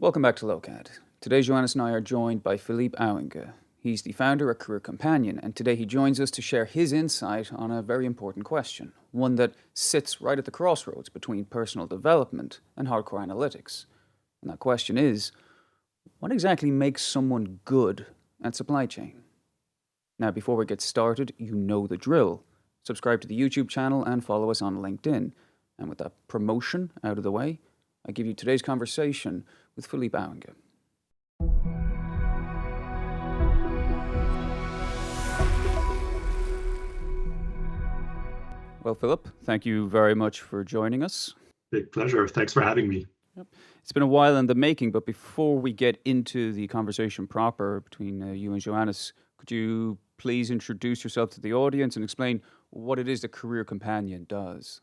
Welcome back to Lokad. Today, Joannes and I are joined by Philippe Auinger. He's the founder of Career Companion, and today he joins us to share his insight on a very important question, one that sits right at the crossroads between personal development and hardcore analytics. And that question is, what exactly makes someone good at supply chain? Now, before we get started, you know the drill. Subscribe to the YouTube channel and follow us on LinkedIn. And with that promotion out of the way, I give you today's conversation with Philippe Auinger. Well, Philip, thank you very much for joining us. Big pleasure. Thanks for having me. It's been a while in the making, but before we get into the conversation proper between you and Joannes, could you please introduce yourself to the audience and explain what it is that Career Companion does?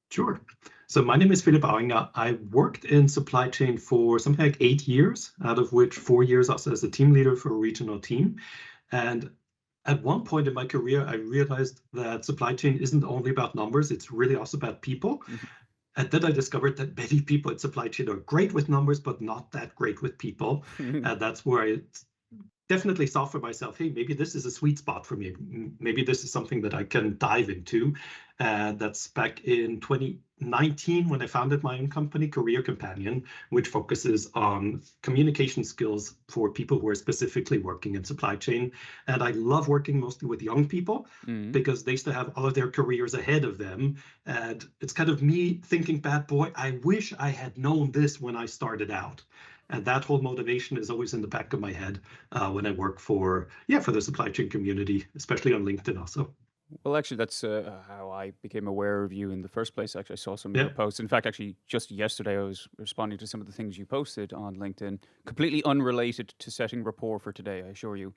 Sure. So my name is Philipp Auinger. I worked in supply chain for something like 8 years, out of which 4 years also as a team leader for a regional team. And at one point in my career, I realized that supply chain isn't only about numbers, it's really also about people. And then I discovered that many people in supply chain are great with numbers, but not that great with people. And that's where I definitely saw for myself, hey, maybe this is a sweet spot for me. Maybe this is something that I can dive into. That's back in 2019 when I founded my own company, Career Companion, which focuses on communication skills for people who are specifically working in supply chain. And I love working mostly with young people because they still have all of their careers ahead of them. And it's kind of me thinking, bad boy, I wish I had known this when I started out. And that whole motivation is always in the back of my head when I work for the supply chain community, especially on LinkedIn also. Well, actually, that's how I became aware of you in the first place. Actually, I saw some of your posts. In fact, actually, just yesterday, I was responding to some of the things you posted on LinkedIn, completely unrelated to setting rapport for today, I assure you.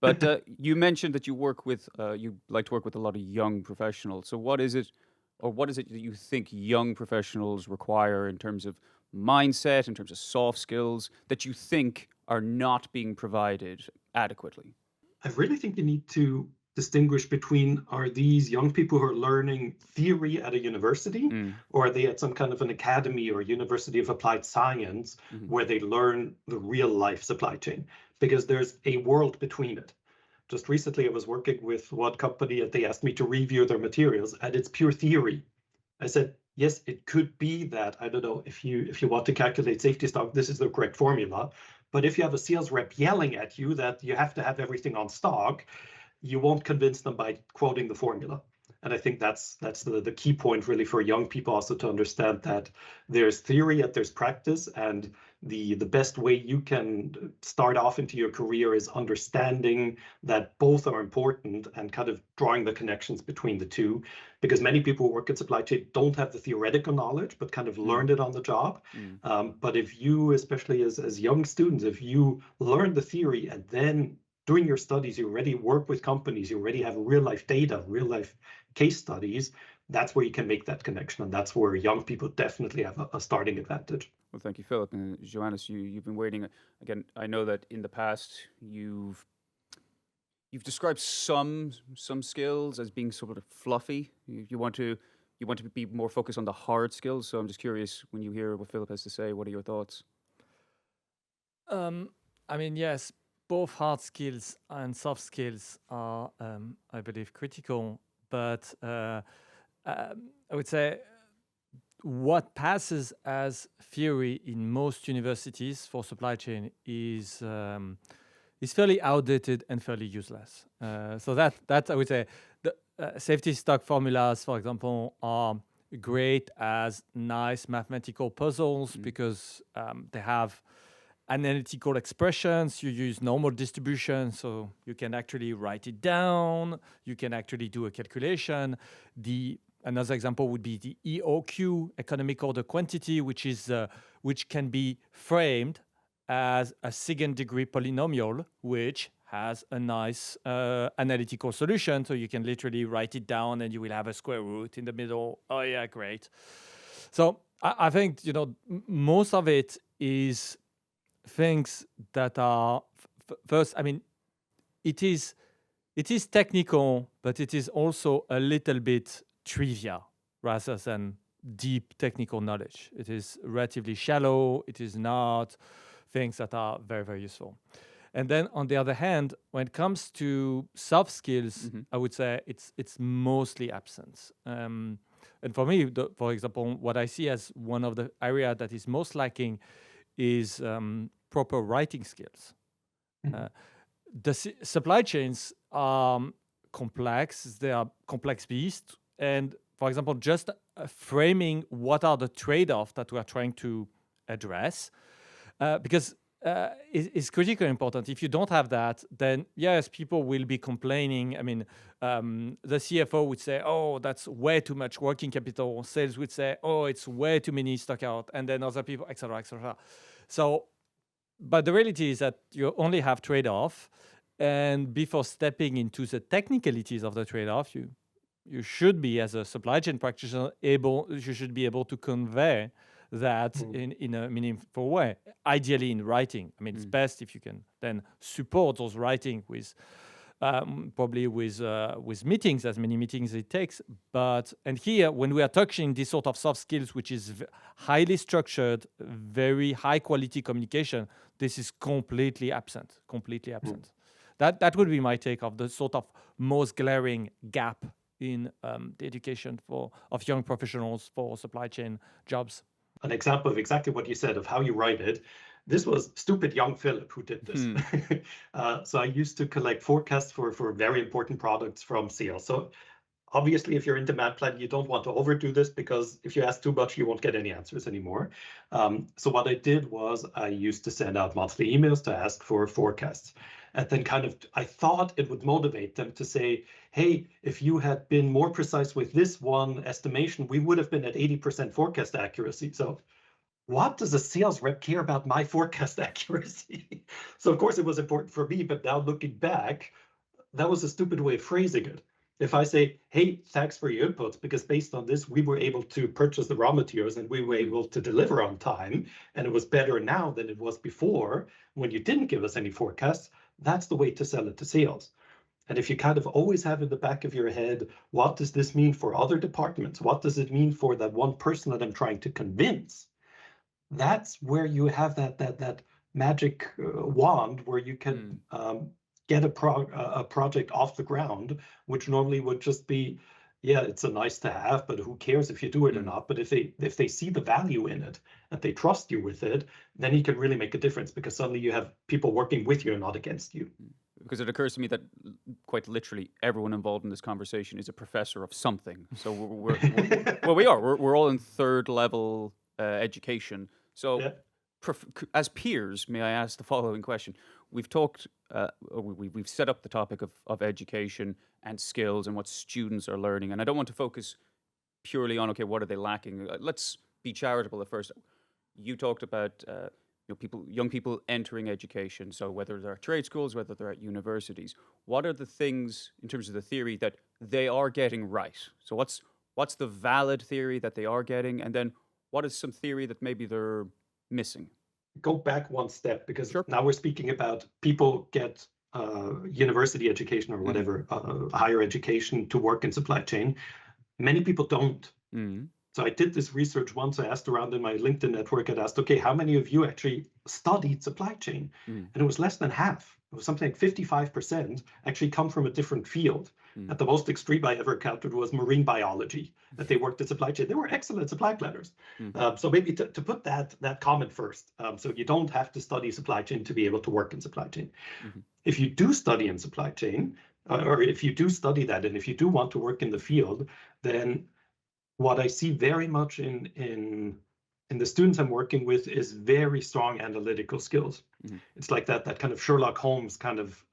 But you mentioned that you like to work with a lot of young professionals. So what is it that you think young professionals require in terms of mindset, in terms of soft skills, that you think are not being provided adequately? I really think you need to distinguish between, are these young people who are learning theory at a university, or are they at some kind of an academy or University of Applied Science where they learn the real life supply chain? Because there's a world between it. Just recently, I was working with one company and they asked me to review their materials, and it's pure theory. I said, yes, it could be that, I don't know, if you want to calculate safety stock, this is the correct formula. But if you have a sales rep yelling at you that you have to have everything on stock, you won't convince them by quoting the formula. And I think that's the key point really for young people also to understand that there's theory and there's practice, and the best way you can start off into your career is understanding that both are important and kind of drawing the connections between the two, because many people who work in supply chain don't have the theoretical knowledge but kind of learned it on the job. But if you, especially as young students, if you learn the theory and then during your studies, you already work with companies, you already have real life data, real life case studies, that's where you can make that connection. And that's where young people definitely have a starting advantage. Well, thank you, Philip. And Joannes, you've been waiting. Again, I know that in the past, you've described some skills as being sort of fluffy. You want to be more focused on the hard skills. So I'm just curious, when you hear what Philip has to say, what are your thoughts? Yes, both hard skills and soft skills are, I believe, critical. But I would say what passes as theory in most universities for supply chain is fairly outdated and fairly useless. So that I would say the safety stock formulas, for example, are great as nice mathematical puzzles because they have analytical expressions. You use normal distribution, so you can actually write it down. You can actually do a calculation. Another example would be the EOQ, economic order quantity, which can be framed as a second degree polynomial, which has a nice analytical solution. So you can literally write it down and you will have a square root in the middle. Oh yeah, great. So I think, most of it is things that are first, it is technical, but it is also a little bit trivia rather than deep technical knowledge. It is relatively shallow. It is not things that are very, very useful. And then on the other hand, when it comes to soft skills, I would say it's mostly absent. And for me, for example, what I see as one of the area that is most lacking is proper writing skills. The supply chains are complex. They are complex beasts. And for example, just framing what are the trade-offs that we are trying to address, because is critically important. If you don't have that, then yes, people will be complaining. I mean, the CFO would say, "Oh, that's way too much working capital." Sales would say, "Oh, it's way too many stock out," and then other people, etc., etc. So, but the reality is that you only have trade-off, and before stepping into the technicalities of the trade-off, you should be, as a supply chain practitioner, you should be able to convey that in a meaningful way, ideally in writing. I mean, it's best if you can then support those writing with probably with meetings, as many meetings it takes. And here, when we are touching this sort of soft skills, which is highly structured, very high quality communication, this is completely absent. That would be my take of the sort of most glaring gap in the education of young professionals for supply chain jobs. An example of exactly what you said of how you write it. This was stupid young Philip who did this. So I used to collect forecasts for very important products from sales. So obviously, if you're in demand plan, you don't want to overdo this, because if you ask too much, you won't get any answers anymore. So what I did was I used to send out monthly emails to ask for forecasts. And then I thought it would motivate them to say, hey, if you had been more precise with this one estimation, we would have been at 80% forecast accuracy. So what does a sales rep care about my forecast accuracy? So of course it was important for me, but now looking back, that was a stupid way of phrasing it. If I say, hey, thanks for your inputs, because based on this, we were able to purchase the raw materials and we were able to deliver on time, and it was better now than it was before when you didn't give us any forecasts, that's the way to sell it to sales. And if you always have in the back of your head, what does this mean for other departments? What does it mean for that one person that I'm trying to convince? That's where you have that magic wand where you can get a project off the ground, which normally would just be, yeah, it's a nice to have, but who cares if you do it or not? But if they see the value in it and they trust you with it, then you can really make a difference, because suddenly you have people working with you and not against you. Because it occurs to me that quite literally everyone involved in this conversation is a professor of something. So we're all in third level education. So yeah. As peers, may I ask the following question? We've talked, we've set up the topic of education and skills and what students are learning. And I don't want to focus purely on, okay, what are they lacking? Let's be charitable at first. You talked about young people entering education. So whether they're at trade schools, whether they're at universities, what are the things in terms of the theory that they are getting right? So what's the valid theory that they are getting? And then what is some theory that maybe they're missing? Go back one step, because now we're speaking about people get university education or whatever, higher education to work in supply chain. Many people don't. So I did this research once. I asked around in my LinkedIn network, I'd asked, okay, how many of you actually studied supply chain? And it was less than half. It was something like 55% actually come from a different field. At the most extreme I ever encountered was marine biology, that they worked in supply chain. They were excellent supply planners. So maybe to put that comment first, so you don't have to study supply chain to be able to work in supply chain. If you do study in supply chain, or if you do study that, and if you do want to work in the field, then what I see very much in the students I'm working with is very strong analytical skills. It's like that kind of Sherlock Holmes kind of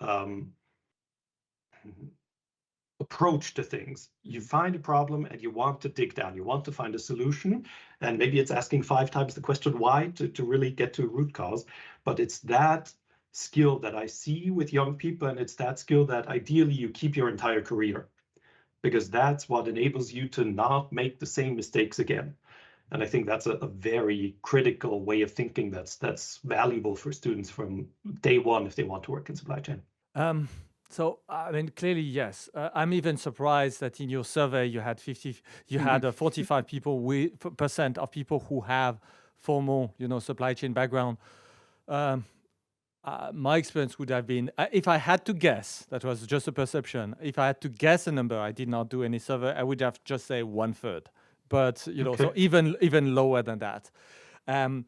approach to things. You find a problem and you want to dig down, you want to find a solution, and maybe it's asking 5 times the question why to really get to a root cause. But it's that skill that I see with young people, and it's that skill that ideally you keep your entire career, because that's what enables you to not make the same mistakes again. And I think that's a very critical way of thinking that's valuable for students from day one if they want to work in supply chain. So I mean, clearly, yes. I'm even surprised that in your survey you had 45 percent of people who have formal, supply chain background. My experience would have been, if I had to guess, that was just a perception. If I had to guess a number, I did not do any survey. I would have just say 1/3, but so even lower than that. And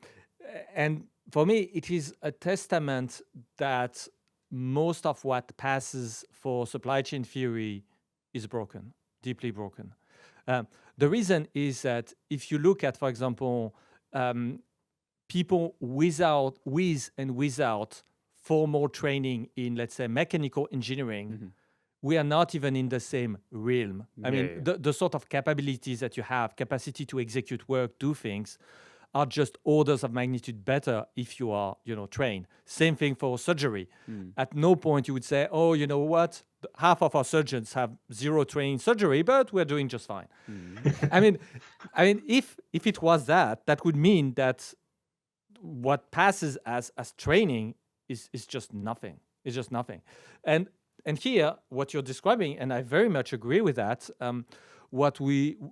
for me, it is a testament that most of what passes for supply chain theory is broken, deeply broken. The reason is that if you look at, for example, people with and without formal training in, let's say, mechanical engineering, we are not even in the same realm. I mean, the sort of capabilities that you have, capacity to execute work, do things, are just orders of magnitude better if you are, trained. Same thing for surgery. At no point you would say, oh, you know what? Half of our surgeons have zero training in surgery, but we're doing just fine. I mean, if it was that would mean that what passes as training is just nothing. It's just nothing. And here, what you're describing, and I very much agree with that.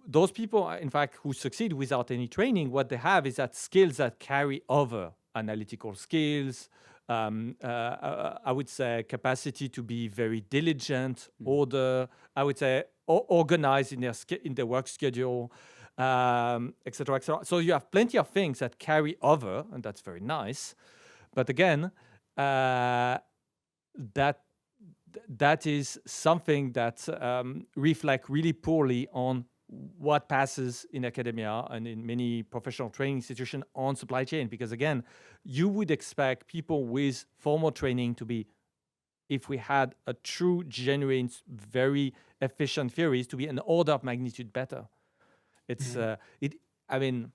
Those people, in fact, who succeed without any training, what they have is that skills that carry over, analytical skills, I would say capacity to be very diligent, order, I would say organized in their work schedule, et cetera, et cetera. So you have plenty of things that carry over, and that's very nice. But again, that is something that reflects really poorly on what passes in academia and in many professional training institutions on supply chain. Because again, you would expect people with formal training to be, if we had a true, genuine, very efficient theories, to be an order of magnitude better. It's I mean,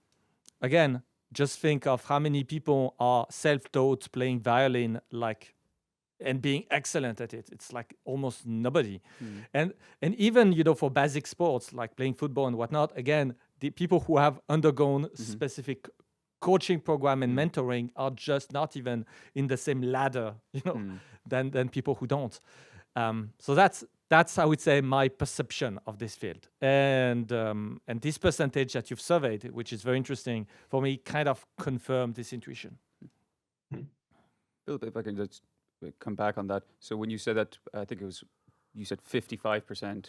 again, just think of how many people are self-taught playing violin, and being excellent at it. It's like almost nobody. And even, for basic sports like playing football and whatnot, again, the people who have undergone specific coaching program and mentoring are just not even in the same ladder, than people who don't. So that's, I would say, my perception of this field. And this percentage that you've surveyed, which is very interesting for me, kind of confirmed this intuition. Philip, if I can just come back on that. So when you said that, I think you said 55%,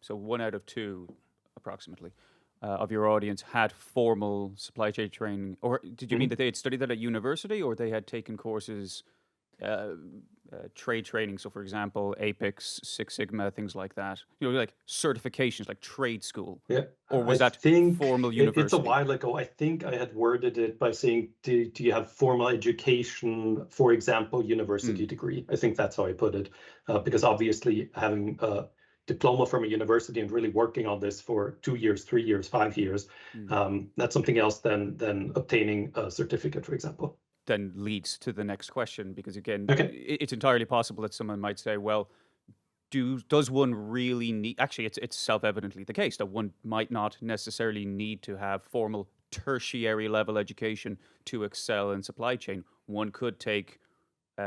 so 1 out of 2 approximately of your audience had formal supply chain training, or did you mean that they had studied that at university, or they had taken courses, trade training? So for example, Apex, Six Sigma, things like that, like certifications, like trade school. Yeah. Or was that formal university? It's a while ago. I think I had worded it by saying, do you have formal education, for example, university degree? I think that's how I put it, because obviously having a diploma from a university and really working on this for 2 years, 3 years, 5 years, that's something else than obtaining a certificate, for example. Then leads to the next question, because again, it's entirely possible that someone might say, well, does one really need, actually it's self-evidently the case that one might not necessarily need to have formal tertiary level education to excel in supply chain. One could take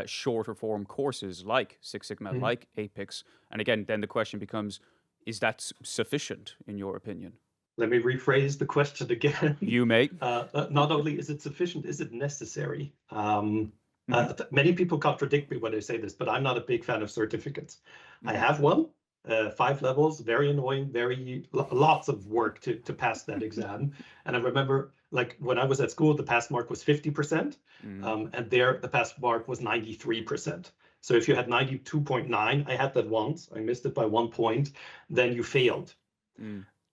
shorter form courses like Six Sigma, like Apex. And again, then the question becomes, is that sufficient in your opinion? Let me rephrase the question again. You may. Not only is it sufficient, is it necessary? Many people contradict me when I say this, but I'm not a big fan of certificates. I have one, 5 levels, very annoying, lots of work to pass that exam. And I remember, like, when I was at school, the pass mark was 50%, and there the pass mark was 93%. So if you had 92.9, I had that once, I missed it by 1 point, then you failed.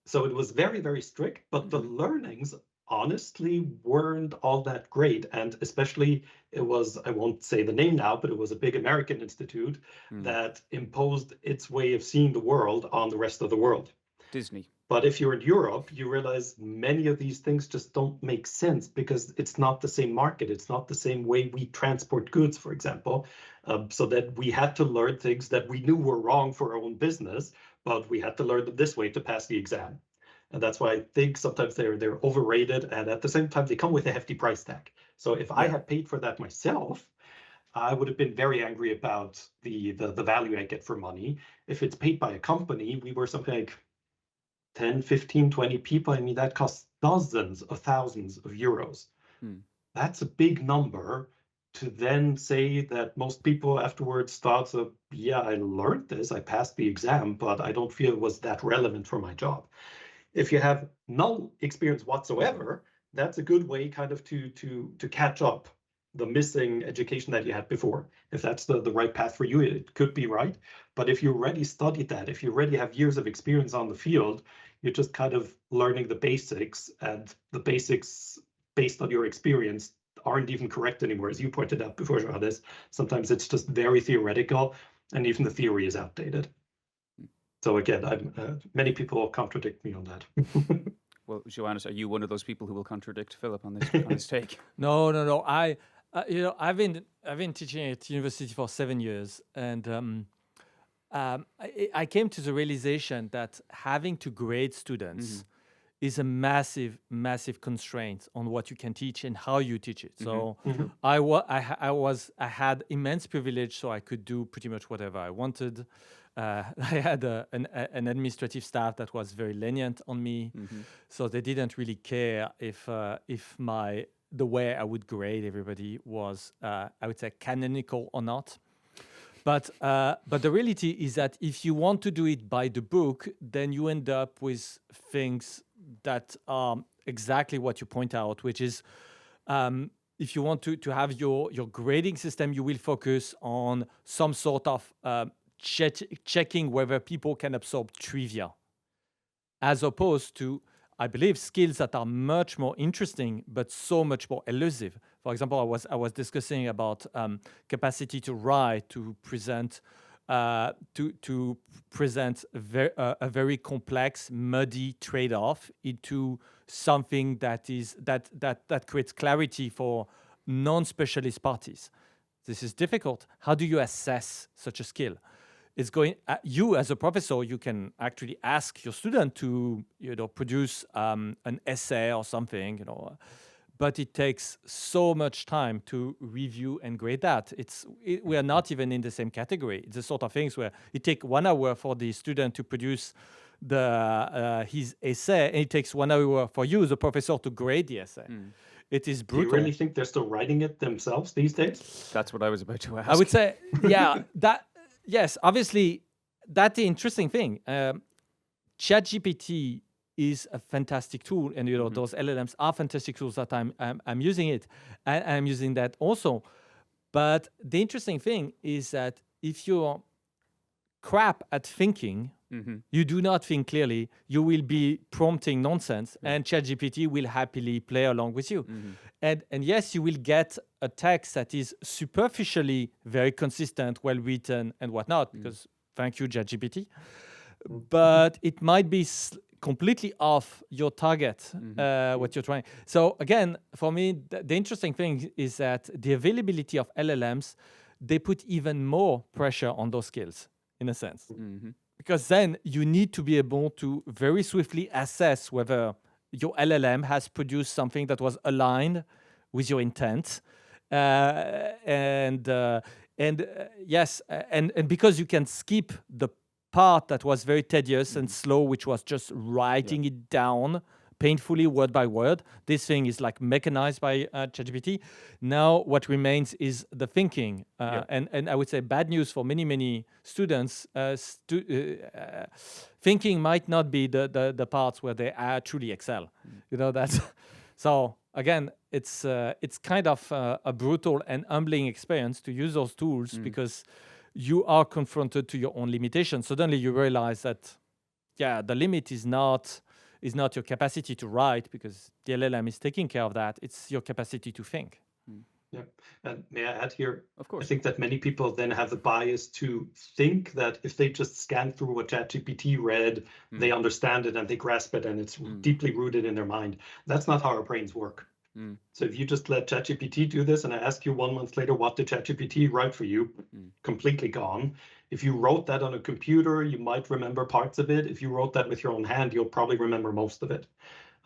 So it was very, very strict, but the learnings honestly weren't all that great. And especially it was, I won't say the name now, but it was a big American institute that imposed its way of seeing the world on the rest of the world. Disney. But if you're in Europe, you realize many of these things just don't make sense because it's not the same market. It's not the same way we transport goods, for example. So that we had to learn things that we knew were wrong for our own business, but we had to learn them this way to pass the exam. And that's why I think sometimes they're overrated, and at the same time they come with a hefty price tag. So if I had paid for that myself, I would have been very angry about the value I get for money. If it's paid by a company, we were something like 10, 15, 20 people. I mean, that costs dozens of thousands of euros. That's a big number to then say that most people afterwards thought, so, yeah, I learned this, I passed the exam, but I don't feel it was that relevant for my job. If you have no experience whatsoever, that's a good way kind of to catch up the missing education that you had before. If that's the right path for you, it could be right. But if you already studied that, if you already have years of experience on the field, you're just kind of learning the basics, and the basics based on your experience aren't even correct anymore. As you pointed out before, Joannes, sometimes it's just very theoretical, and even the theory is outdated. So again, many people contradict me on that. Well, Joannes, are you one of those people who will contradict Philip on this take? No. I've been teaching at university for 7 years, and I came to the realization that having to grade students is a massive constraint on what you can teach and how you teach it. So I had immense privilege, so I could do pretty much whatever I wanted. I had an administrative staff that was very lenient on me, so they didn't really care if the way I would grade everybody was, I would say, canonical or not. But the reality is that if you want to do it by the book, then you end up with things that are exactly what you point out, which is if you want to have your grading system, you will focus on some sort of checking whether people can absorb trivia, as opposed to, I believe, skills that are much more interesting but so much more elusive. For example, I was discussing about capacity to write, to present a very complex, muddy trade-off into something that creates clarity for non-specialist parties. This is difficult. How do you assess such a skill? It's going. You as a professor, you can actually ask your student to produce an essay or something, but it takes so much time to review and grade that. We are not even in the same category. It's the sort of things where it takes 1 hour for the student to produce his essay, and it takes 1 hour for you, the professor, to grade the essay. It is brutal. Do you really think they're still writing it themselves these days? That's what I was about to ask. I would say, yeah, yes, obviously, that's the interesting thing. ChatGPT is a fantastic tool, and those LLMs are fantastic tools that I'm using it, and I'm using that also. But the interesting thing is that if you're crap at thinking, you do not think clearly, you will be prompting nonsense, and ChatGPT will happily play along with you. And yes, you will get a text that is superficially very consistent, well written, and whatnot, because thank you, ChatGPT. But it might be completely off your target, what you're trying. So again, for me, the interesting thing is that the availability of LLMs, they put even more pressure on those skills, in a sense. Because then you need to be able to very swiftly assess whether your LLM has produced something that was aligned with your intent. And because you can skip the part that was very tedious and slow, which was just writing it down painfully word by word. This thing is like mechanized by ChatGPT. Now what remains is the thinking. And I would say bad news for many students. Thinking might not be the parts where they truly excel. That's so again, it's kind of a brutal and humbling experience to use those tools because you are confronted to your own limitations. Suddenly you realize that, the limit is not your capacity to write, because the LLM is taking care of that. It's your capacity to think. Yeah, and may I add here? Of course. I think that many people then have the bias to think that if they just scan through what ChatGPT read, they understand it and they grasp it and it's deeply rooted in their mind. That's not how our brains work. So if you just let ChatGPT do this and I ask you 1 month later, what did ChatGPT write for you? Completely gone. If you wrote that on a computer, you might remember parts of it. If you wrote that with your own hand, you'll probably remember most of it.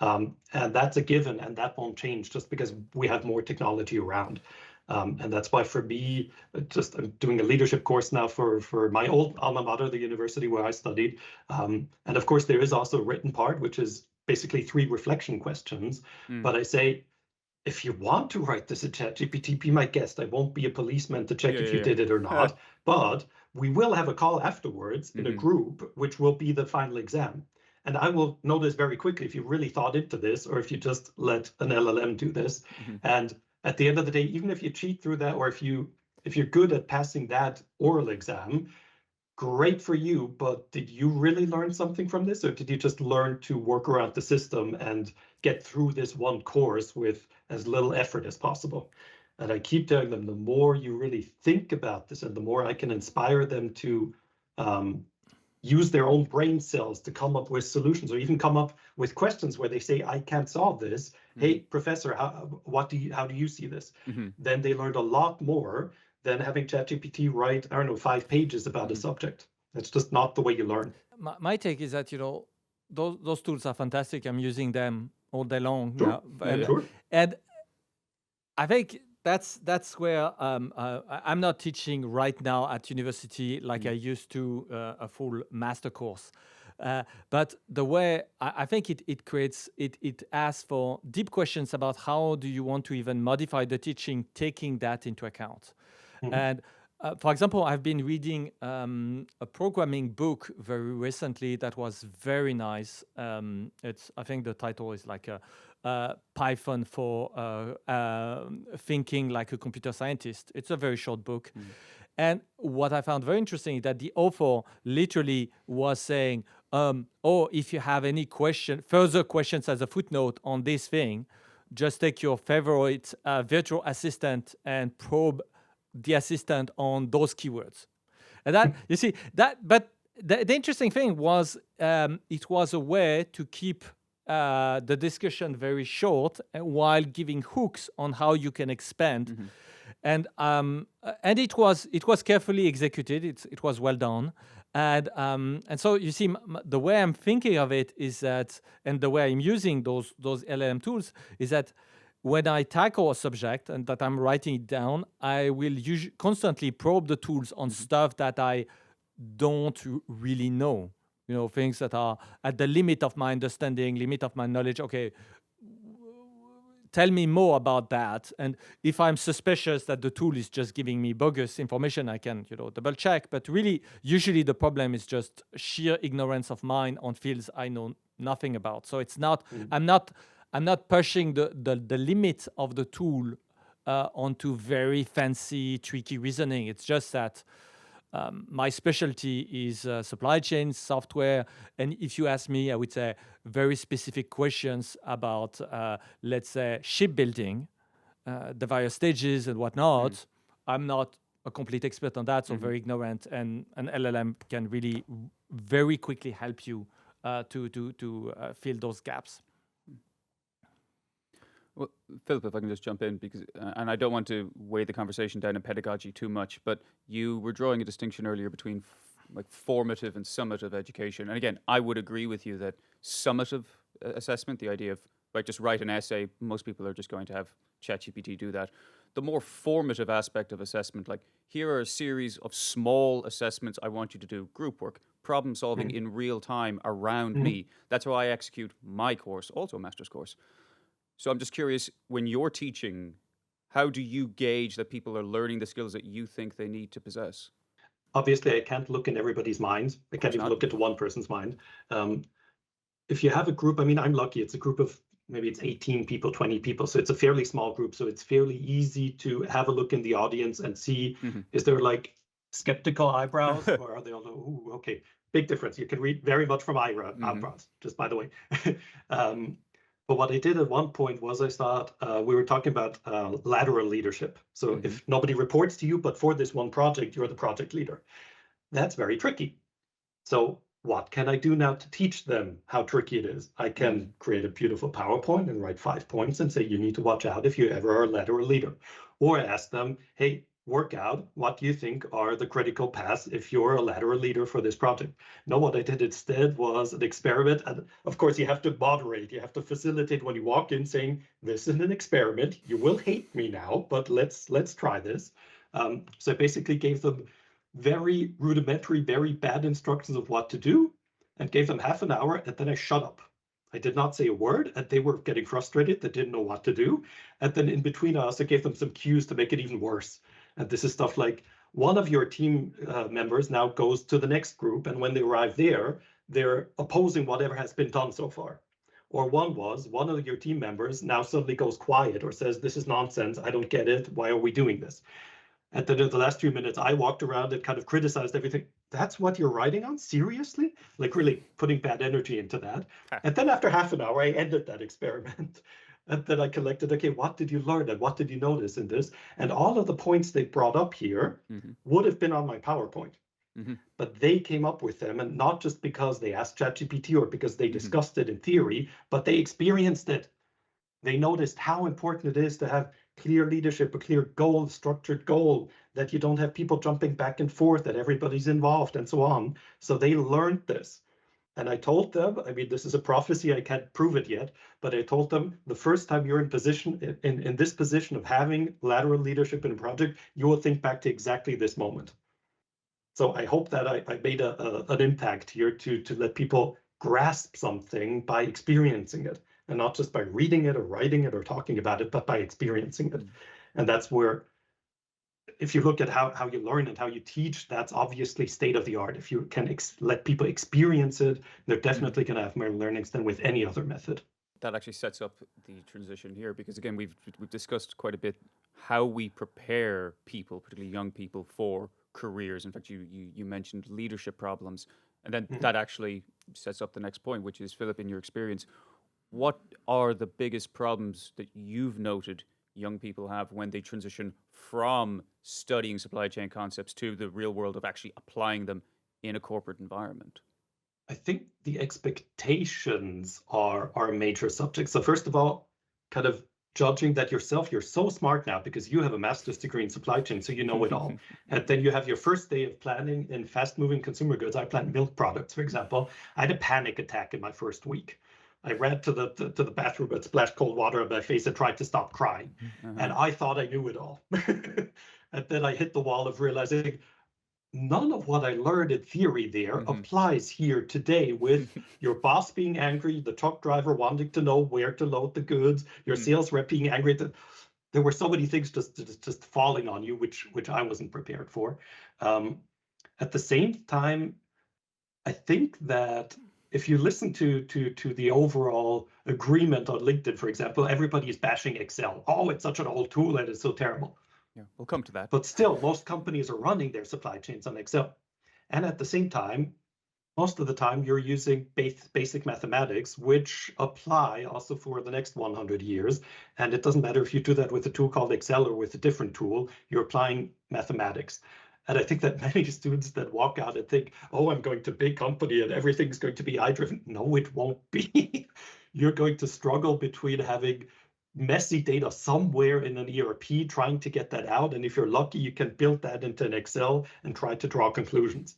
And that's a given, and that won't change just because we have more technology around. And that's why for me, I'm doing a leadership course now for my old alma mater, the university where I studied. And of course, there is also a written part, which is basically 3 reflection questions. But I say, if you want to write this in ChatGPT, be my guest. I won't be a policeman to check if you did it or not. But we will have a call afterwards in a group, which will be the final exam. And I will notice very quickly if you really thought into this, or if you just let an LLM do this. And at the end of the day, even if you cheat through that, or if you're good at passing that oral exam, great for you, but did you really learn something from this, or did you just learn to work around the system and get through this one course with as little effort as possible? And I keep telling them, the more you really think about this and the more I can inspire them to use their own brain cells to come up with solutions, or even come up with questions where they say, I can't solve this. Hey, professor, how do you see this? Then they learned a lot more than having ChatGPT write, 5 pages about a subject. That's just not the way you learn. My take is that, those tools are fantastic. I'm using them all day long. Sure. And I think that's where I'm not teaching right now at university like I used to a full master course. But the way I think it asks for deep questions about how do you want to even modify the teaching, taking that into account. And for example, I've been reading a programming book very recently that was very nice. I think the title is like Python for thinking like a computer scientist. It's a very short book. And what I found very interesting is that the author literally was saying, if you have any further questions as a footnote on this thing, just take your favorite virtual assistant and probe the assistant on those keywords. And that, you see, but the interesting thing was it was a way to keep the discussion very short while giving hooks on how you can expand. And it was carefully executed. It was well done. And so you see, the way I'm thinking of it is that, and the way I'm using those LLM tools is that when I tackle a subject and that I'm writing it down, I will constantly probe the tools on stuff that I don't really know. Things that are at the limit of my understanding, limit of my knowledge. Okay, tell me more about that. And if I'm suspicious that the tool is just giving me bogus information, I can, double check. But really, usually the problem is just sheer ignorance of mine on fields I know nothing about. So it's not, I'm not pushing the limit of the tool onto very fancy, tricky reasoning. It's just that my specialty is supply chain software. And if you ask me, I would say very specific questions about, let's say, shipbuilding, the various stages and whatnot. I'm not a complete expert on that, so very ignorant. And an LLM can really very quickly help you to fill those gaps. Well, Philip, if I can just jump in, because, and I don't want to weigh the conversation down in pedagogy too much, but you were drawing a distinction earlier between like formative and summative education. And again, I would agree with you that summative assessment, the idea of just write an essay, most people are just going to have ChatGPT do that. The more formative aspect of assessment, like here are a series of small assessments I want you to do, group work, problem solving in real time around me. That's how I execute my course, also a master's course. So I'm just curious, when you're teaching, how do you gauge that people are learning the skills that you think they need to possess? Obviously, I can't look in everybody's minds. I can't even look into one person's mind. If you have a group, I'm lucky. It's a group of maybe it's 18 people, 20 people. So it's a fairly small group. So it's fairly easy to have a look in the audience and see, is there like skeptical eyebrows or are they all, ooh, okay, big difference. You can read very much from eyebrows, just by the way. But what I did at one point was I thought we were talking about lateral leadership. So if nobody reports to you, but for this one project, you're the project leader. That's very tricky. So what can I do now to teach them how tricky it is? I can create a beautiful PowerPoint and write 5 points and say, you need to watch out if you ever are a lateral leader. Or ask them, hey, work out what you think are the critical paths if you're a lateral leader for this project. No, what I did instead was an experiment. And of course, you have to moderate, you have to facilitate when you walk in saying, this is an experiment. You will hate me now, but let's try this. So I basically gave them very rudimentary, very bad instructions of what to do and gave them half an hour, and then I shut up. I did not say a word, and they were getting frustrated. They didn't know what to do. And then in between, I also gave them some cues to make it even worse. And this is stuff like one of your team members now goes to the next group, and when they arrive there, they're opposing whatever has been done so far. Or one of your team members now suddenly goes quiet or says, this is nonsense, I don't get it, why are we doing this? And then in the last few minutes, I walked around and kind of criticized everything. That's what you're writing on? Seriously? Like really putting bad energy into that. And then after half an hour, I ended that experiment. And then I collected, okay, what did you learn and what did you notice in this? And all of the points they brought up here would have been on my PowerPoint. But they came up with them, and not just because they asked ChatGPT or because they discussed it in theory, but they experienced it. They noticed how important it is to have clear leadership, a clear goal, structured goal, that you don't have people jumping back and forth, that everybody's involved and so on. So they learned this. And I told them, I mean, this is a prophecy, I can't prove it yet, but I told them the first time you're in position, in this position of having lateral leadership in a project, you will think back to exactly this moment. So I hope that I made an impact here to let people grasp something by experiencing it, and not just by reading it or writing it or talking about it, but by experiencing it. And that's where, if you look at how you learn and how you teach, that's obviously state of the art. If you can let people experience it, they're definitely going to have more learnings than with any other method. That actually sets up the transition here, because again, we've discussed quite a bit how we prepare people, particularly young people, for careers. In fact, you mentioned leadership problems, and then that actually sets up the next point, which is, Philip, in your experience, what are the biggest problems that you've noted young people have when they transition from studying supply chain concepts to the real world of actually applying them in a corporate environment? I think the expectations are a major subject. So first of all, kind of judging that yourself, you're so smart now because you have a master's degree in supply chain, so you know it all. And then you have your first day of planning in fast-moving consumer goods. I planned milk products, for example. I had a panic attack in my first week. I ran to the bathroom and splashed cold water on my face and tried to stop crying. And I thought I knew it all. And then I hit the wall of realizing none of what I learned in theory there applies here today, with your boss being angry, the truck driver wanting to know where to load the goods, your sales rep being angry. There were so many things just falling on you, which I wasn't prepared for. At the same time, I think that if you listen to the overall agreement on LinkedIn, for example, everybody is bashing Excel. Oh, it's such an old tool and it's so terrible. Yeah, we'll come to that. But still, most companies are running their supply chains on Excel. And at the same time, most of the time, you're using basic mathematics, which apply also for the next 100 years. And it doesn't matter if you do that with a tool called Excel or with a different tool, you're applying mathematics. And I think that many students that walk out and think, oh, I'm going to big company and everything's going to be AI-driven. No, it won't be. You're going to struggle between having messy data somewhere in an ERP, trying to get that out. And if you're lucky, you can build that into an Excel and try to draw conclusions.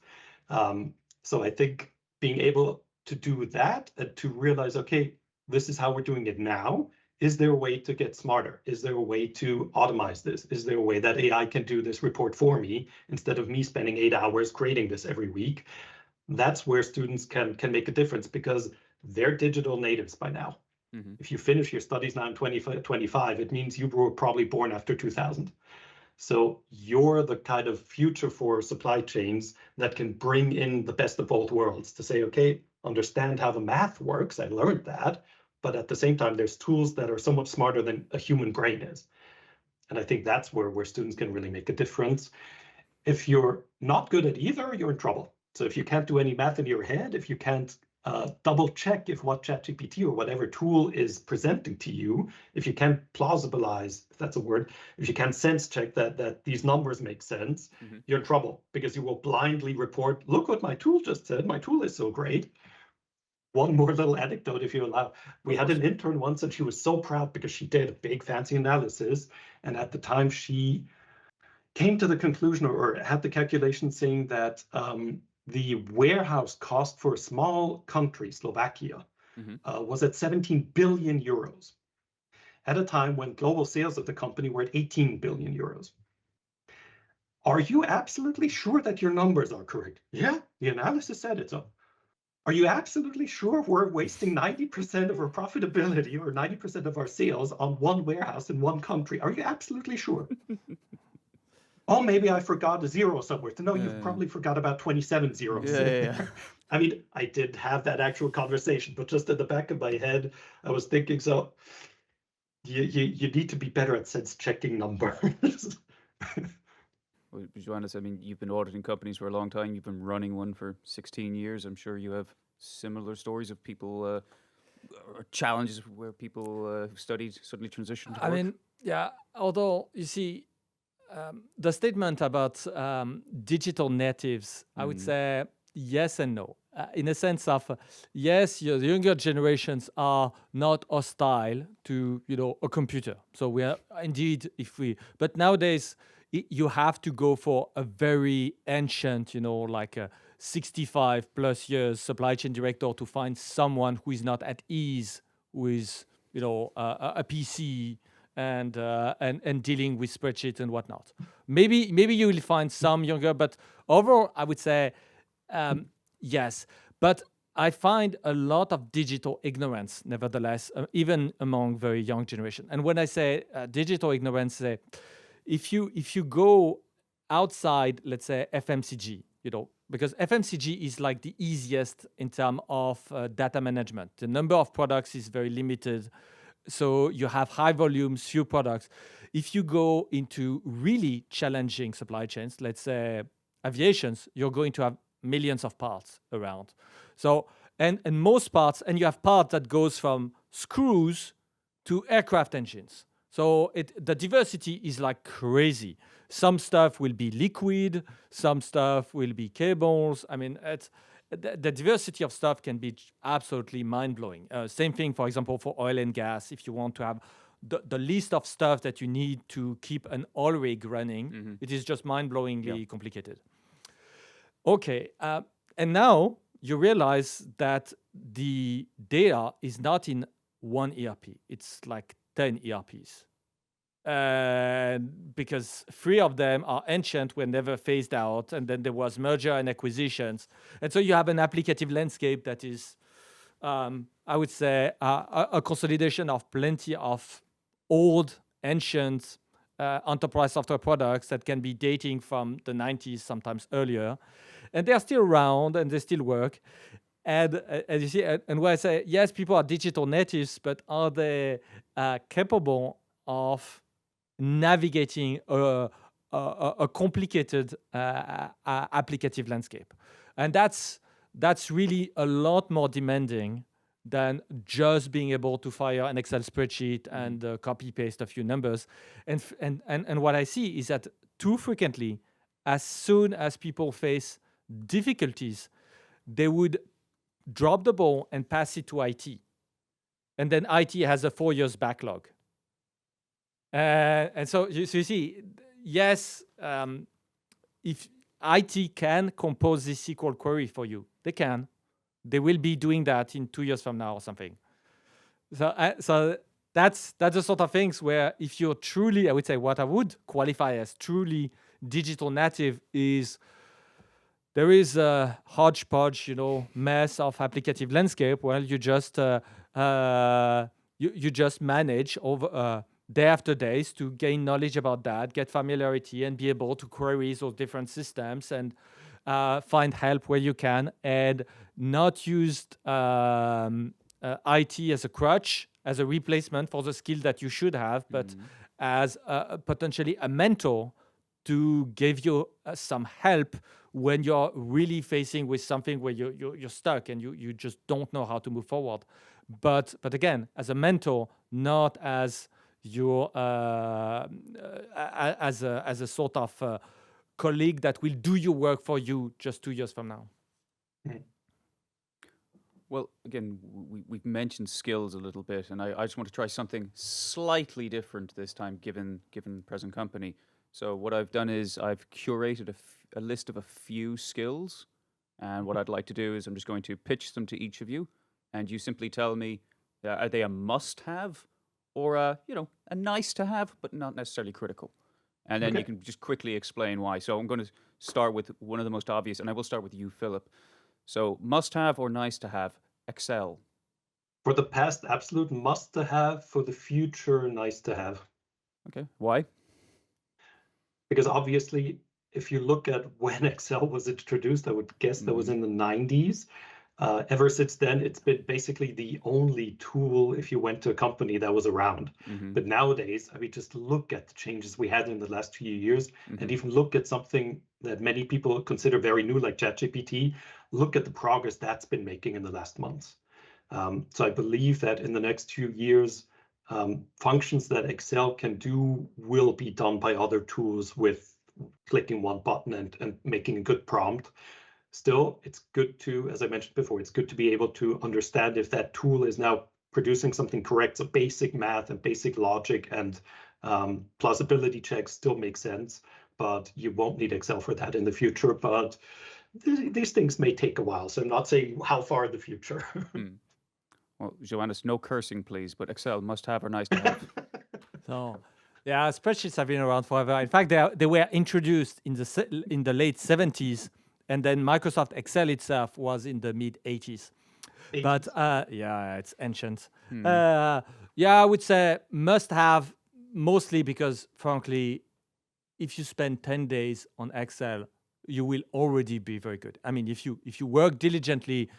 So I think being able to do that and to realize, okay, this is how we're doing it now. Is there a way to get smarter? Is there a way to automate this? Is there a way that AI can do this report for me instead of me spending 8 hours creating this every week? That's where students can make a difference, because they're digital natives by now. If you finish your studies now in 2025, it means you were probably born after 2000. So you're the kind of future for supply chains that can bring in the best of both worlds to say, okay, understand how the math works. I learned that. But at the same time, there's tools that are so much smarter than a human brain is. And I think that's where students can really make a difference. If you're not good at either, you're in trouble. So if you can't do any math in your head, if you can't double check if what ChatGPT or whatever tool is presenting to you, if you can't plausibilize, if that's a word, if you can't sense check that these numbers make sense, you're in trouble, because you will blindly report, look what my tool just said, my tool is so great. One more little anecdote, if you allow. We had an intern once, and she was so proud because she did a big fancy analysis. And at the time, she came to the conclusion or had the calculation saying that the warehouse cost for a small country, Slovakia, was at 17 billion euros at a time when global sales of the company were at 18 billion euros. Are you absolutely sure that your numbers are correct? Yeah, the analysis said it. So are you absolutely sure we're wasting 90% of our profitability or 90% of our sales on one warehouse in one country? Are you absolutely sure? Oh, maybe I forgot a zero somewhere. No, you've probably forgot about 27 zeros. I mean, I did have that actual conversation, but just at the back of my head, I was thinking, so you need to be better at sense checking numbers. Well, Joannes, I mean, you've been auditing companies for a long time. You've been running one for 16 years. I'm sure you have similar stories of people or challenges where people who studied suddenly transitioned to work. I mean, yeah, although you see, the statement about digital natives, I would say yes and no. In a sense of, yes, the younger generations are not hostile to, a computer. So we are indeed, but nowadays, you have to go for a very ancient, like a 65 plus years supply chain director to find someone who is not at ease with, a PC and dealing with spreadsheets and whatnot. Maybe you will find some younger, but overall, I would say yes. But I find a lot of digital ignorance, nevertheless, even among very young generation. And when I say digital ignorance, if you go outside, let's say FMCG, because FMCG is like the easiest in terms of data management. The number of products is very limited. So you have high volumes, few products. If you go into really challenging supply chains, let's say aviations, you're going to have millions of parts around. So, and most parts, and you have parts that goes from screws to aircraft engines. So the diversity is like crazy. Some stuff will be liquid, some stuff will be cables. I mean, the diversity of stuff can be absolutely mind-blowing. Same thing, for example, for oil and gas. If you want to have the list of stuff that you need to keep an oil rig running, it is just mind-blowingly complicated. Okay, and now you realize that the data is not in one ERP. It's like 10 ERPs. Because 3 of them are ancient, were never phased out, and then there was merger and acquisitions. And so you have an applicative landscape that is, I would say, a consolidation of plenty of old, ancient enterprise software products that can be dating from the 90s, sometimes earlier. And they're still around, and they still work. And as you see, and where I say, yes, people are digital natives, but are they capable of navigating a complicated applicative landscape? And that's really a lot more demanding than just being able to fire an Excel spreadsheet and copy paste a few numbers. And what I see is that too frequently, as soon as people face difficulties, they would drop the ball and pass it to IT. And then IT has a 4 years backlog. And so you see, yes, if IT can compose this SQL query for you, they can. They will be doing that in 2 years from now or something. So that's the sort of things where if you're truly, I would say what I would qualify as truly digital native is there is a hodgepodge, mess of applicative landscape where you just you just manage over day after days to gain knowledge about that, get familiarity, and be able to query those different systems and find help where you can, and not use IT as a crutch, as a replacement for the skill that you should have, but as potentially a mentor to give you some help when you're really facing with something where you're stuck and you just don't know how to move forward. But again, as a mentor, not as your as a sort of colleague that will do your work for you just 2 years from now. Well, again, we've mentioned skills a little bit, and I just want to try something slightly different this time, given present company. So what I've done is I've curated a list of a few skills. And what I'd like to do is I'm just going to pitch them to each of you. And you simply tell me, are they a must-have or a nice to have, but not necessarily critical. And then you can just quickly explain why. So I'm going to start with one of the most obvious, and I will start with you, Philip. So must-have or nice to have, Excel. For the past, absolute must to have. For the future, nice to have. Okay, why? Because obviously, if you look at when Excel was introduced, I would guess that was in the 90s. Ever since then, it's been basically the only tool if you went to a company that was around. But nowadays, I mean, just look at the changes we had in the last few years, and even look at something that many people consider very new, like ChatGPT. Look at the progress that's been making in the last months. So I believe that in the next few years, functions that Excel can do will be done by other tools with clicking one button and making a good prompt. Still, it's good to, as I mentioned before, it's good to be able to understand if that tool is now producing something correct. So basic math and basic logic and plausibility checks still make sense, but you won't need Excel for that in the future. But these things may take a while, so I'm not saying how far in the future. Well, Joannes, no cursing, please, but Excel must have or nice to have. So, yeah, spreadsheets have been around forever. In fact, they were introduced in the late 70s, and then Microsoft Excel itself was in the mid 80s. But yeah, it's ancient. Yeah, I would say must have, mostly because, frankly, if you spend 10 days on Excel, you will already be very good. I mean, if you work diligently,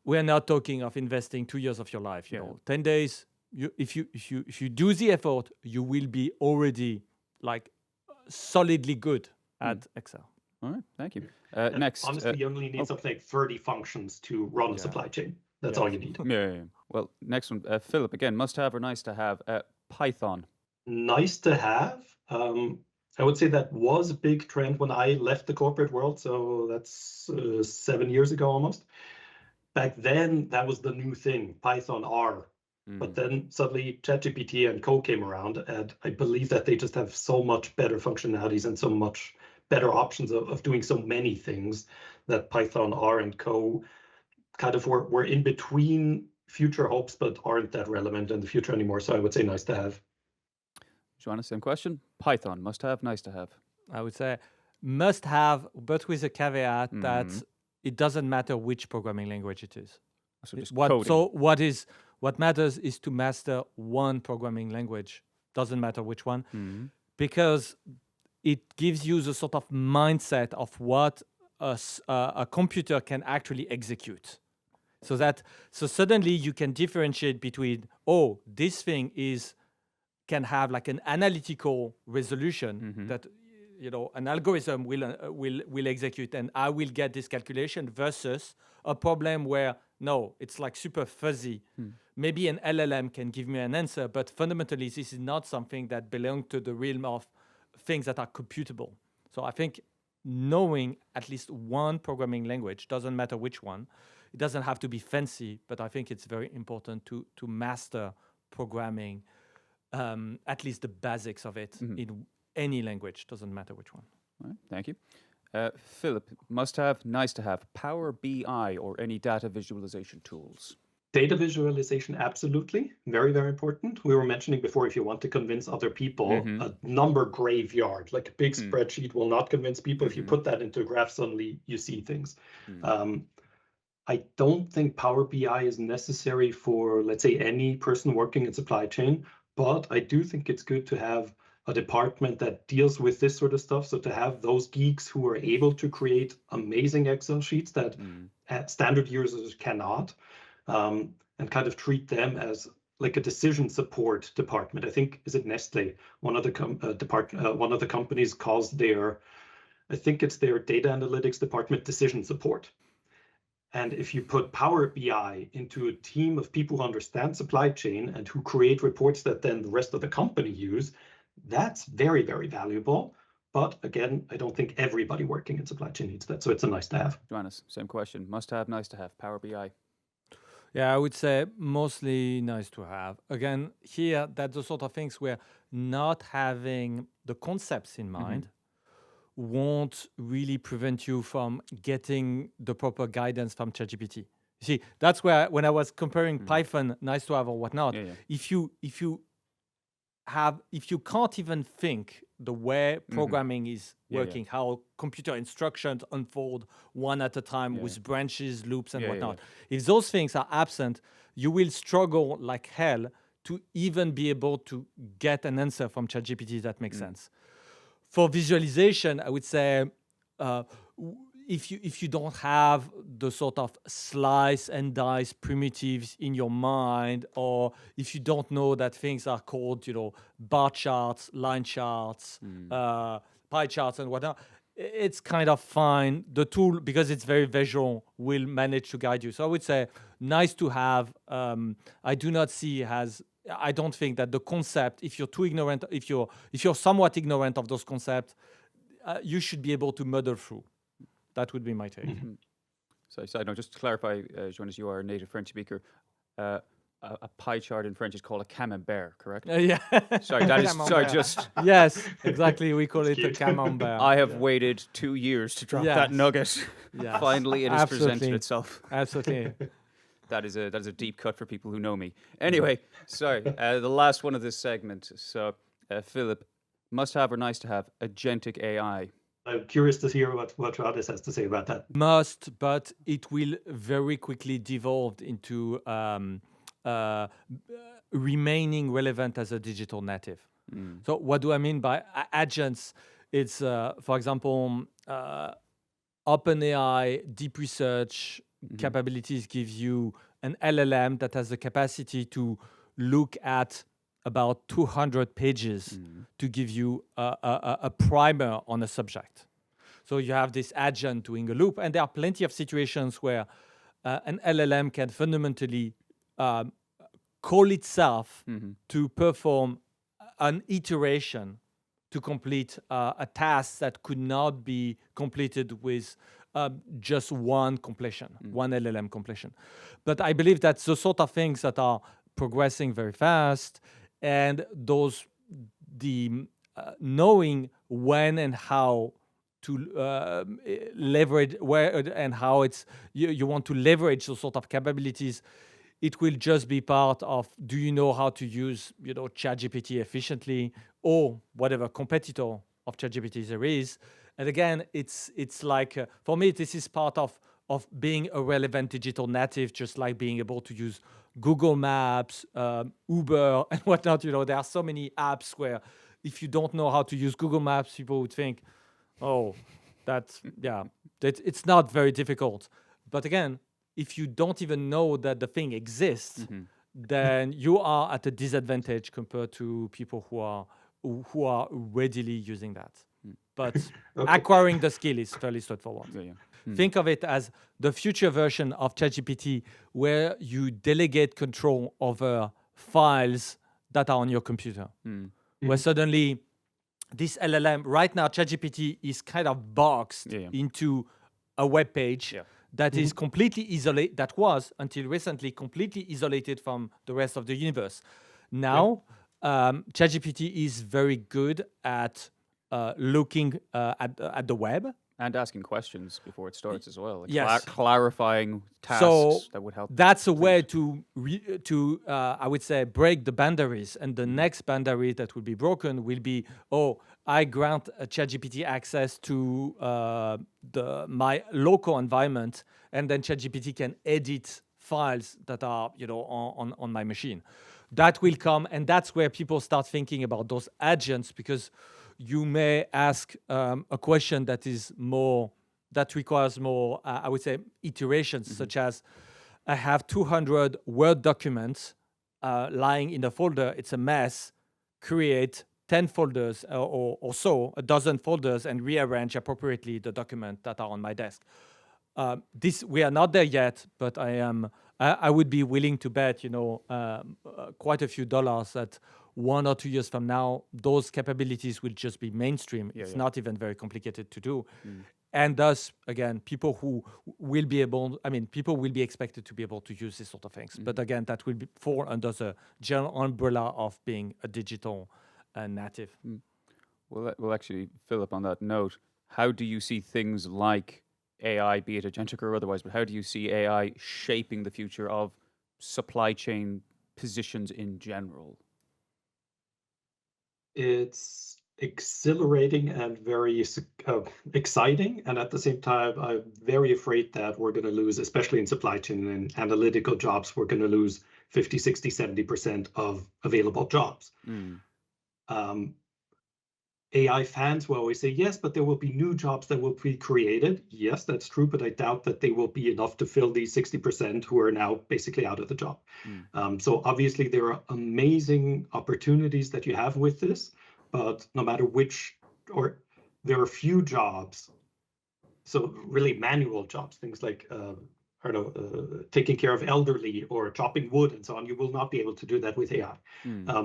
we're not talking of investing 2 years of your life. You know, 10 days. If you do the effort, you will be already like solidly good at Excel. All right, thank you. Next, honestly, you only need something like 30 functions to run a supply chain. That's all you need. Yeah. Well, next one, Philip. Again, must have or nice to have, Python. Nice to have. I would say that was a big trend when I left the corporate world. So that's 7 years ago almost. Back then, that was the new thing, Python R. But then suddenly ChatGPT and Co came around, and I believe that they just have so much better functionalities and so much better options of doing so many things that Python R and Co kind of were in between future hopes, but aren't that relevant in the future anymore. So I would say nice to have. Joannes, same question. Python, must have, nice to have. I would say must have, but with a caveat that it doesn't matter which programming language it is. So just coding. What matters is to master one programming language. Doesn't matter which one, because it gives you the sort of mindset of what a computer can actually execute. So suddenly you can differentiate between, this thing can have like an analytical resolution that an algorithm will execute, and I will get this calculation, versus a problem where no, it's like super fuzzy. Maybe an LLM can give me an answer, but fundamentally this is not something that belongs to the realm of things that are computable. So I think knowing at least one programming language, doesn't matter which one, it doesn't have to be fancy, but I think it's very important to master programming, at least the basics of it in any language, doesn't matter which one. All right, thank you. Philip, must have, nice to have, Power BI or any data visualization tools. Data visualization, absolutely. Very, very important. We were mentioning before, if you want to convince other people, a number graveyard, like a big spreadsheet, will not convince people. If you put that into a graph, suddenly you see things. I don't think Power BI is necessary for, let's say, any person working in supply chain, but I do think it's good to have a department that deals with this sort of stuff. So to have those geeks who are able to create amazing Excel sheets that standard users cannot, and kind of treat them as like a decision support department. I think, is it Nestle? One of the companies calls their, I think it's their data analytics department, decision support. And if you put Power BI into a team of people who understand supply chain and who create reports that then the rest of the company use, that's very, very valuable. But again, I don't think everybody working in supply chain needs that. So it's a nice to have. Joannes, same question. Must have, nice to have, Power BI. Yeah, I would say mostly nice to have. Again, here, that's the sort of things where not having the concepts in mind won't really prevent you from getting the proper guidance from ChatGPT. See, that's where when I was comparing Python, nice to have or whatnot, if you can't even think the way programming is working, how computer instructions unfold one at a time with branches, loops, and whatnot. If those things are absent, you will struggle like hell to even be able to get an answer from ChatGPT that makes sense. For visualization, I would say if you don't have the sort of slice and dice primitives in your mind, or if you don't know that things are called, bar charts, line charts, pie charts, and whatnot, it's kind of fine. The tool, because it's very visual, will manage to guide you. So I would say nice to have. I do not see as. I don't think that the concept, if you're too ignorant, if you're somewhat ignorant of those concepts, you should be able to muddle through. That would be my take. So just to clarify, Joannes, you are a native French speaker. A pie chart in French is called a camembert, correct? Yeah. Sorry, that is just. Yes, exactly. We call it a camembert. I have waited 2 years to drop that nugget. Yes. Finally, it has presented itself. Absolutely. That is a deep cut for people who know me. Anyway, sorry. The last one of this segment. So, Philip, must have or nice to have agentic AI. I'm curious to hear what Joannes has to say about that. Must, but it will very quickly devolve into remaining relevant as a digital native. So what do I mean by agents? It's, for example, OpenAI deep research capabilities give you an LLM that has the capacity to look at about 200 pages to give you a primer on a subject. So you have this agent doing a loop, and there are plenty of situations where an LLM can fundamentally call itself to perform an iteration to complete a task that could not be completed with just one completion, one LLM completion. But I believe that's the sort of things that are progressing very fast, and knowing when and how to leverage, where and how you want to leverage those sort of capabilities. It will just be part of, do you know how to use ChatGPT efficiently, or whatever competitor of ChatGPT there is. And again, it's like, for me, this is part of being a relevant digital native, just like being able to use Google Maps, Uber, and whatnot. There are so many apps where if you don't know how to use Google Maps, people would think, oh, it's not very difficult. But again, if you don't even know that the thing exists, then you are at a disadvantage compared to people who are readily using that. But acquiring the skill is fairly straightforward. Think of it as the future version of ChatGPT, where you delegate control over files that are on your computer. Where suddenly this LLM, right now ChatGPT is kind of boxed into a web page that is completely isolated, that was until recently completely isolated from the rest of the universe. Now, ChatGPT is very good at looking at the web. And asking questions before it starts as well. Yes. Clarifying tasks that would help. That's a way to I would say, break the boundaries. And the next boundary that will be broken will be, I grant a ChatGPT access to my local environment, and then ChatGPT can edit files that are on my machine. That will come, and that's where people start thinking about those agents, because you may ask a question that requires more, I would say, iterations, such as, I have 200 Word documents lying in a folder. It's a mess. Create 10 folders or so, a dozen folders, and rearrange appropriately the document that are on my desk. We are not there yet, but I would be willing to bet, quite a few dollars that 1 or 2 years from now, those capabilities will just be mainstream. It's not even very complicated to do. And thus, again, people will be expected to be able to use these sort of things. But again, that will fall under the general umbrella of being a digital native. Well, actually, Philip, on that note, how do you see things like AI, be it agentic or otherwise, but how do you see AI shaping the future of supply chain positions in general? It's exhilarating and very exciting. And at the same time, I'm very afraid that we're going to lose, especially in supply chain and analytical jobs, we're going to lose 50, 60, 70% of available jobs. AI fans will always say, yes, but there will be new jobs that will be created. Yes, that's true, but I doubt that they will be enough to fill these 60% who are now basically out of the job. So obviously there are amazing opportunities that you have with this, but no matter which, or there are few jobs, so really manual jobs, things like I don't know, taking care of elderly or chopping wood and so on, you will not be able to do that with AI.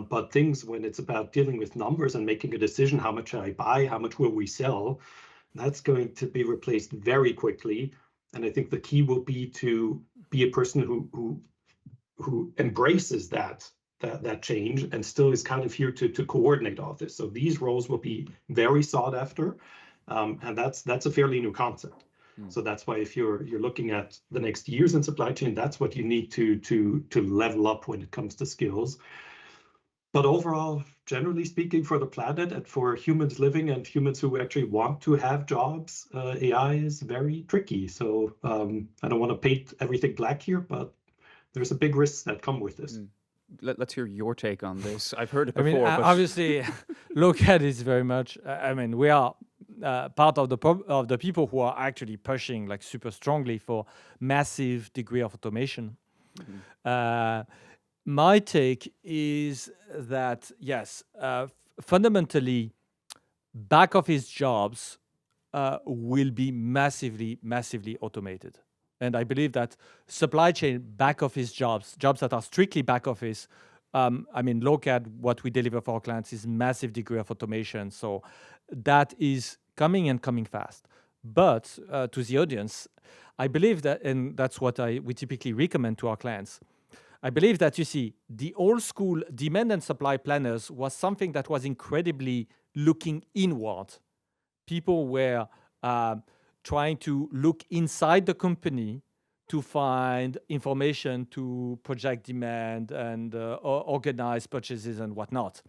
But things when it's about dealing with numbers and making a decision, how much should I buy, how much will we sell, that's going to be replaced very quickly. And I think the key will be to be a person who embraces that change and still is kind of here to coordinate all of this. So these roles will be very sought after, and that's a fairly new concept. So that's why if you're looking at the next years in supply chain, that's what you need to level up when it comes to skills. But overall, generally speaking, for the planet and for humans living and humans who actually want to have jobs, AI is very tricky. So I don't want to paint everything black here, but there's a big risks that come with this. Let's hear your take on this. I've heard it I mean, before, but obviously, Lokad is very much. I mean, we are part of the people who are actually pushing like super strongly for massive degree of automation. My take is that yes, fundamentally, back office jobs will be massively automated. And I believe that supply chain back office jobs that are strictly back office, I mean, Lokad, what we deliver for our clients is massive degree of automation. So that is coming and coming fast. But to the audience, I believe that, and that's what we typically recommend to our clients, I believe that, you see, the old school demand and supply planners was something that was incredibly looking inward. People were trying to look inside the company to find information to project demand and organize purchases and whatnot.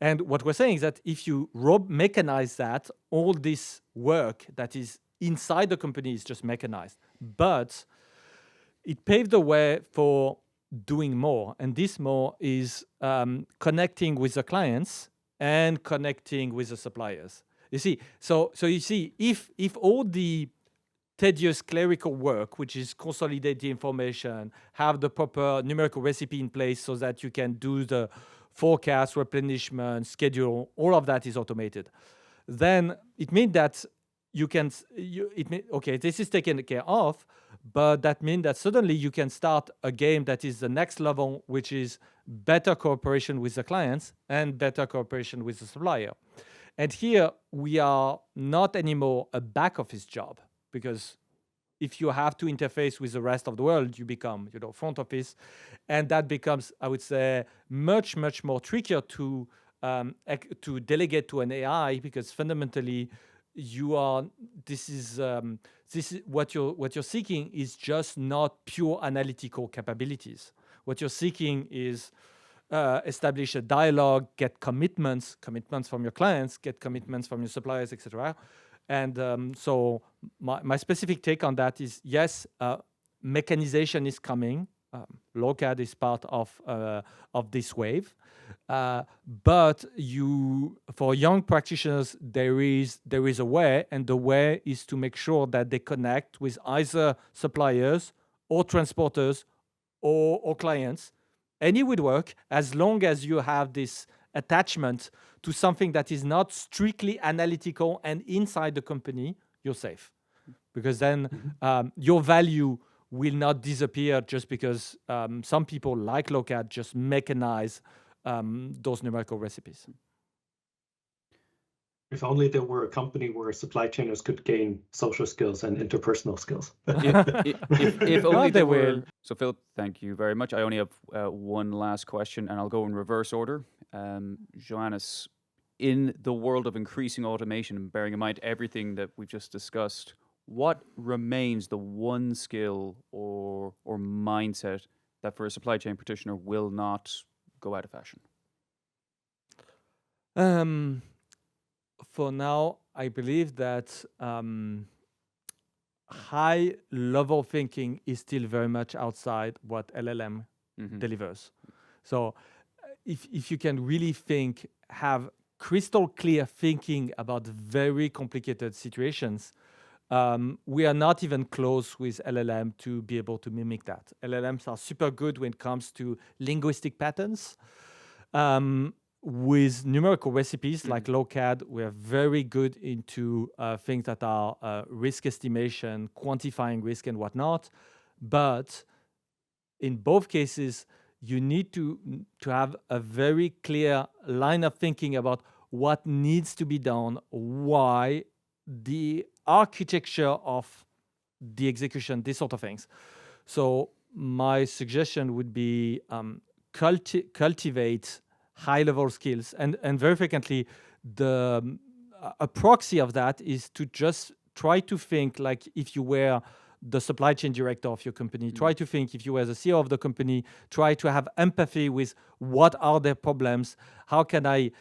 And what we're saying is that if you mechanize that, all this work that is inside the company is just mechanized. But it paved the way for doing more. And this more is connecting with the clients and connecting with the suppliers. You see, so you see, if all the tedious clerical work, which is consolidate the information, have the proper numerical recipe in place so that you can do the forecast, replenishment, schedule, all of that is automated, then it means that this is taken care of, but that means that suddenly you can start a game that is the next level, which is better cooperation with the clients and better cooperation with the supplier. And here we are not anymore a back office job, because if you have to interface with the rest of the world, you become, front office, and that becomes, I would say, much more trickier to delegate to an AI, because fundamentally, this is what you're seeking is just not pure analytical capabilities. What you're seeking is establish a dialogue, get commitments from your clients, get commitments from your suppliers, etc. And so my specific take on that is, yes, mechanization is coming. Lokad is part of this wave. But for young practitioners, there is a way, and the way is to make sure that they connect with either suppliers or transporters or clients. Any would work as long as you have this attachment to something that is not strictly analytical and inside the company, you're safe. Because then your value will not disappear just because some people like Lokad just mechanize those numerical recipes. If only there were a company where supply chainers could gain social skills and interpersonal skills. if only they were. So, Philip, thank you very much. I only have one last question, and I'll go in reverse order. Joannes, in the world of increasing automation, and bearing in mind everything that we've just discussed, what remains the one skill or mindset that for a supply chain practitioner will not go out of fashion? For now, I believe that high level thinking is still very much outside what LLM delivers. So if you can really have crystal clear thinking about very complicated situations, we are not even close with LLM to be able to mimic that. LLMs are super good when it comes to linguistic patterns. With numerical recipes like Lokad, we are very good into things that are risk estimation, quantifying risk and whatnot. But in both cases, you need to have a very clear line of thinking about what needs to be done, why, the architecture of the execution, these sort of things. So my suggestion would be cultivate high-level skills. And very frequently, a proxy of that is to just try to think like if you were the supply chain director of your company. Try to think if you were the CEO of the company. Try to have empathy with what are their problems. How can I...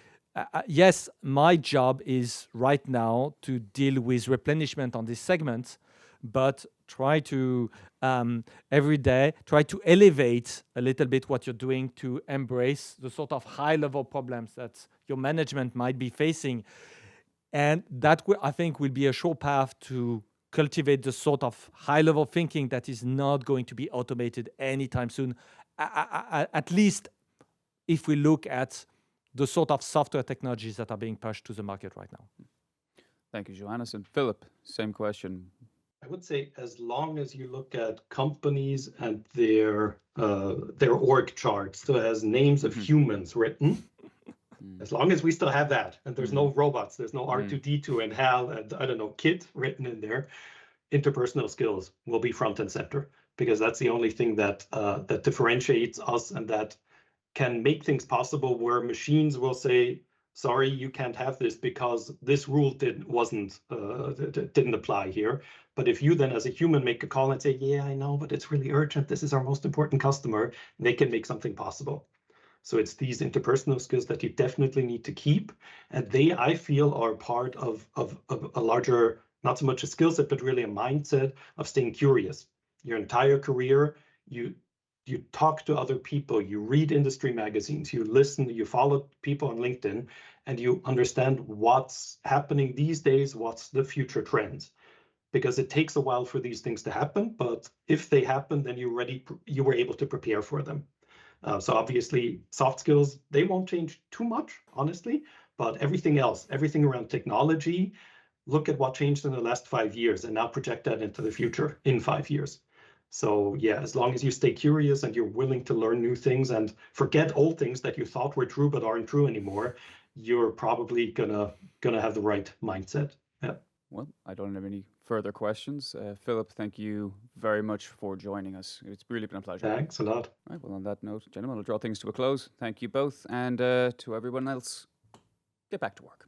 yes, my job is right now to deal with replenishment on this segment, but try to every day try to elevate a little bit what you're doing to embrace the sort of high-level problems that your management might be facing, and that I think will be a sure path to cultivate the sort of high-level thinking that is not going to be automated anytime soon. At least if we look at the sort of software technologies that are being pushed to the market right now. Thank you, Joannes. And Philip, same question. I would say as long as you look at companies and their org charts, so it has names of humans written, as long as we still have that, and there's no robots, there's no R2D2 and HAL and I don't know, Kit written in there, interpersonal skills will be front and center, because that's the only thing that that differentiates us and that can make things possible where machines will say, sorry, you can't have this because this rule didn't apply here. But if you then as a human make a call and say, yeah, I know, but it's really urgent, this is our most important customer, they can make something possible. So it's these interpersonal skills that you definitely need to keep. And they, I feel, are part of a larger, not so much a skill set, but really a mindset of staying curious. Your entire career, you talk to other people, you read industry magazines, you listen, you follow people on LinkedIn, and you understand what's happening these days, what's the future trends. Because it takes a while for these things to happen, but if they happen, then you were able to prepare for them. So obviously, soft skills, they won't change too much, honestly, but everything else, everything around technology, look at what changed in the last 5 years and now project that into the future in 5 years. So yeah, as long as you stay curious and you're willing to learn new things and forget old things that you thought were true but aren't true anymore, you're probably gonna have the right mindset. Yeah. Well, I don't have any further questions. Philip, thank you very much for joining us. It's really been a pleasure. Thanks a lot. All right, well, on that note, gentlemen, I'll draw things to a close. Thank you both, and to everyone else, get back to work.